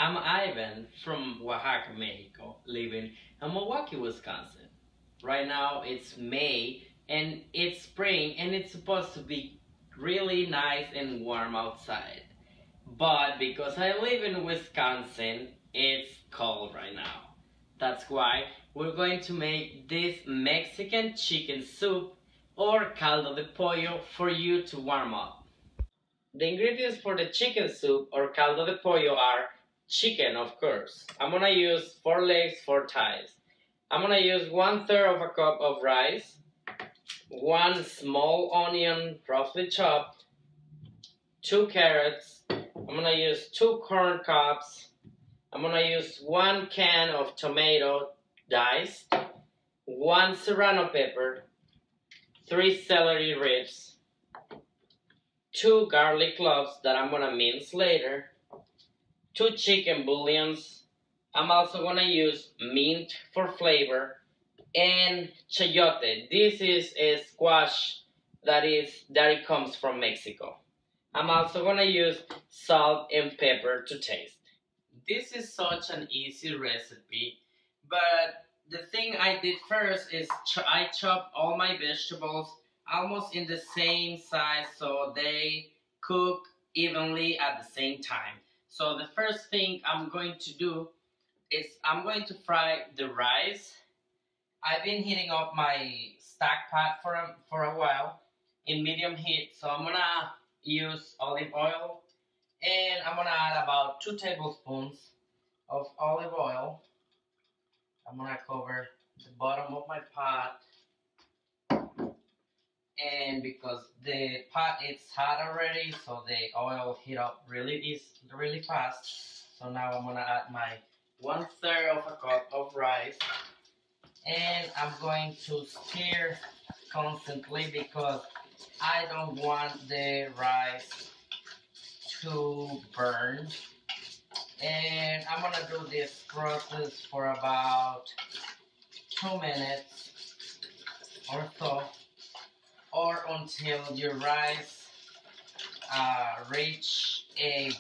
I'm Ivan from Oaxaca, Mexico, living in Milwaukee, Wisconsin. Right now it's May and it's spring and it's supposed to be really nice and warm outside. But because I live in Wisconsin, it's cold right now. That's why we're going to make this Mexican chicken soup or caldo de pollo for you to warm up. The ingredients for the chicken soup or caldo de pollo are chicken, of course. I'm gonna use 4 legs, 4 thighs. I'm gonna use 1/3 of a cup of rice, 1 small onion roughly chopped, 2 carrots. I'm gonna use 2 corn cobs. I'm gonna use 1 can of tomato diced, 1 serrano pepper, 3 celery ribs, 2 garlic cloves that I'm gonna mince later, 2 chicken bouillons. I'm also gonna use mint for flavor and chayote. This is a squash that comes from Mexico. I'm also gonna use salt and pepper to taste. This is such an easy recipe, but the thing I did first is I chopped all my vegetables almost in the same size so they cook evenly at the same time. So the first thing I'm going to do is I'm going to fry the rice. I've been heating up my stack pot for a while in medium heat, so I'm gonna use olive oil and I'm gonna add about 2 tablespoons of olive oil. I'm gonna cover the bottom of my pot, and because the pot is hot already, so the oil heat up really fast. So now I'm gonna add my 1/3 of a cup of rice, and I'm going to stir constantly because I don't want the rice to burn. And I'm gonna do this process for about 2 minutes or so, or until your rice reach a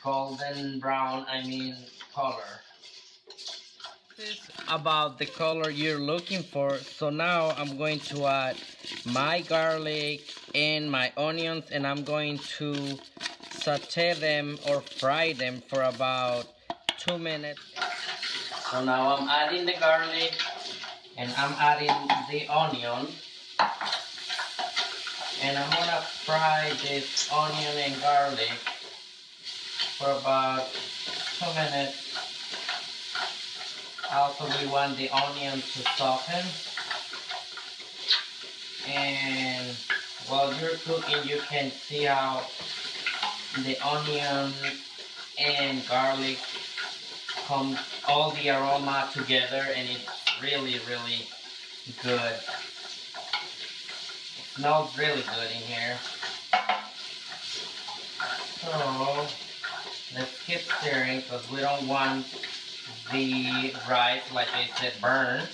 golden brown, color. This is about the color you're looking for. So now I'm going to add my garlic and my onions, and I'm going to saute them or fry them for about 2 minutes. So now I'm adding the garlic and I'm adding the onion, and I'm gonna fry this onion and garlic for about 2 minutes. Also, we want the onion to soften, and while you're cooking you can see how the onion and garlic come all the aroma together, and it's really good. It smells really good in here. So let's keep stirring because we don't want the rice, like I said, burn.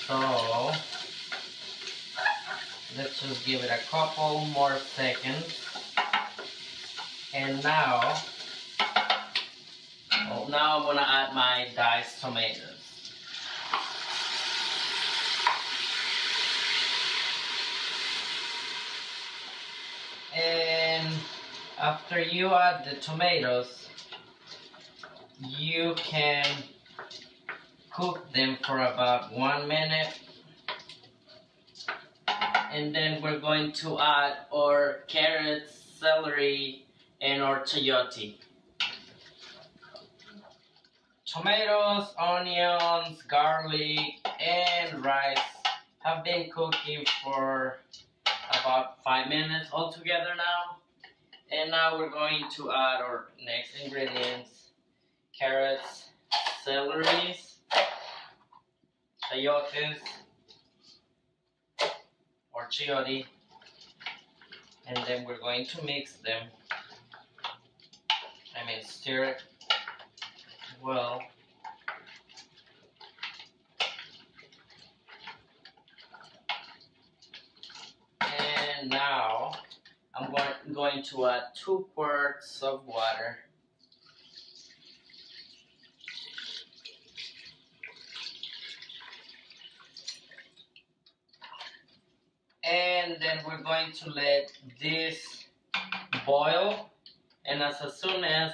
So let's just give it a couple more seconds. And now I'm gonna add my diced tomatoes. And after you add the tomatoes, you can cook them for about 1 minute. And then we're going to add our carrots, celery, and our chayote. Tomatoes, onions, garlic, and rice have been cooking for about 5 minutes altogether now. And now we're going to add our next ingredients: carrots, celeries, chayotes or chayote, and then we're going to mix them. Stir it well. And now I'm going to add 2 quarts of water. And then we're going to let this boil, and as soon as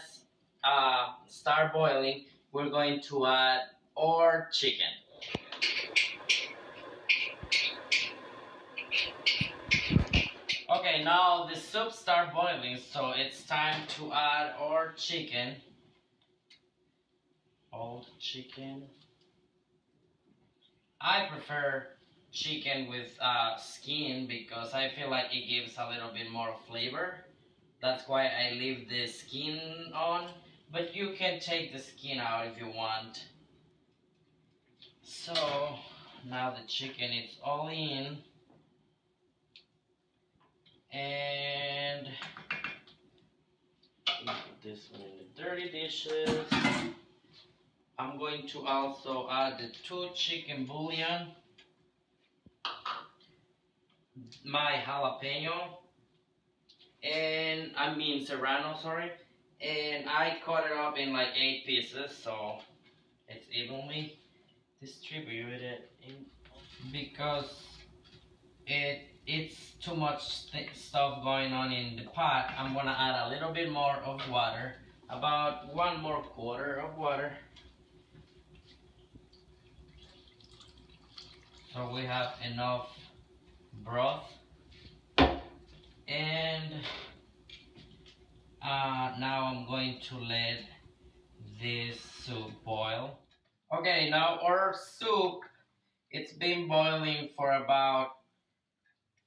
start boiling, we're going to add our chicken. Okay, now the soup start boiling, so it's time to add our chicken. Old chicken. I prefer chicken with skin because I feel like it gives a little bit more flavor. That's why I leave the skin on, but you can take the skin out if you want. So now the chicken is all in, and put this one in the dirty dishes. I'm going to also add the 2 chicken bouillon, my jalapeno, and I mean serrano, sorry, and I cut it up in like 8 pieces so it's evenly distributed because it's too much stuff going on in the pot. I'm gonna add a little bit more of water, about 1 more quarter of water. So we have enough broth, and now I'm going to let this soup boil. Okay, now our soup, it's been boiling for about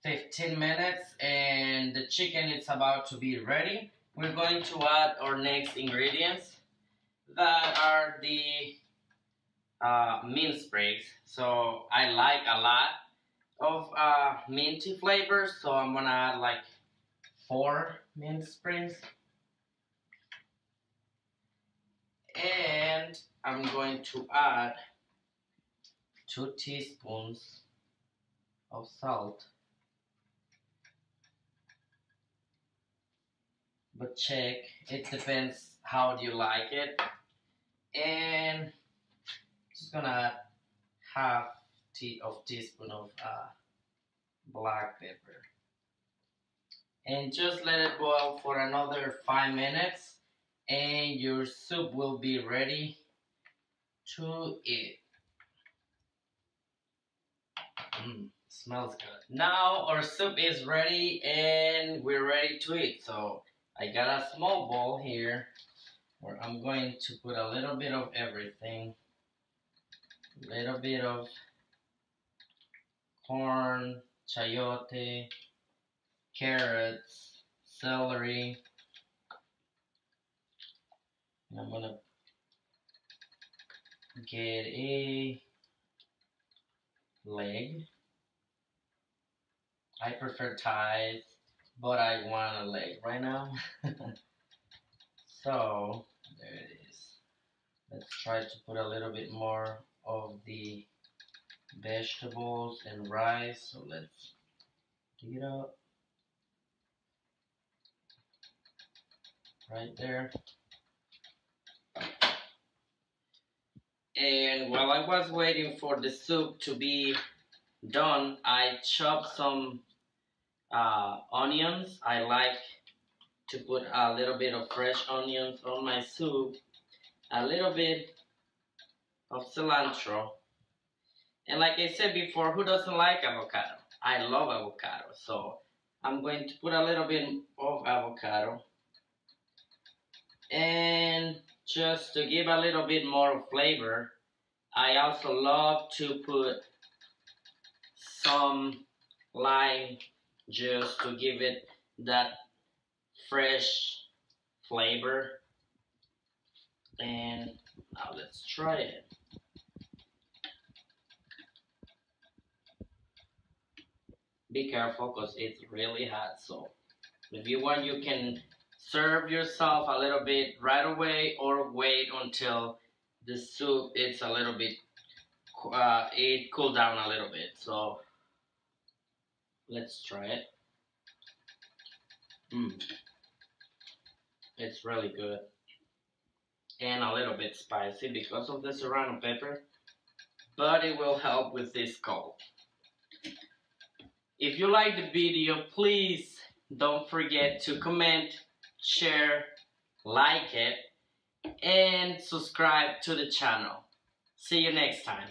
15 minutes and the chicken is about to be ready. We're going to add our next ingredients that are the mint sprigs. So I like a lot of minty flavors, so I'm gonna add like 4 mint sprigs, and I'm going to add 2 teaspoons of salt, but check, it depends how do you like it. And just gonna add half teaspoon of black pepper, and just let it boil for another 5 minutes and your soup will be ready to eat. Smells good. Now our soup is ready and we're ready to eat. So I got a small bowl here where I'm going to put a little bit of everything. A little bit of corn, chayote, carrots, celery. And I'm gonna get a leg. I prefer thighs, but I want a leg right now. So there it is. Let's try to put a little bit more of the vegetables and rice. So let's dig it up right there. And while I was waiting for the soup to be done, I chopped some onions. I like to put a little bit of fresh onions on my soup, a little bit of cilantro, and like I said before, who doesn't like avocado? I love avocado, so I'm going to put a little bit of avocado, and just to give a little bit more flavor, I also love to put some lime juice to give it that fresh flavor. And now let's try it. Be careful because it's really hot, so if you want, you can serve yourself a little bit right away or wait until the soup is a little bit it cool down a little bit. So let's try it. It's really good. And a little bit spicy because of the Sarrono pepper. But it will help with this cold. If you like the video, please don't forget to comment, share, like it, and subscribe to the channel. See you next time.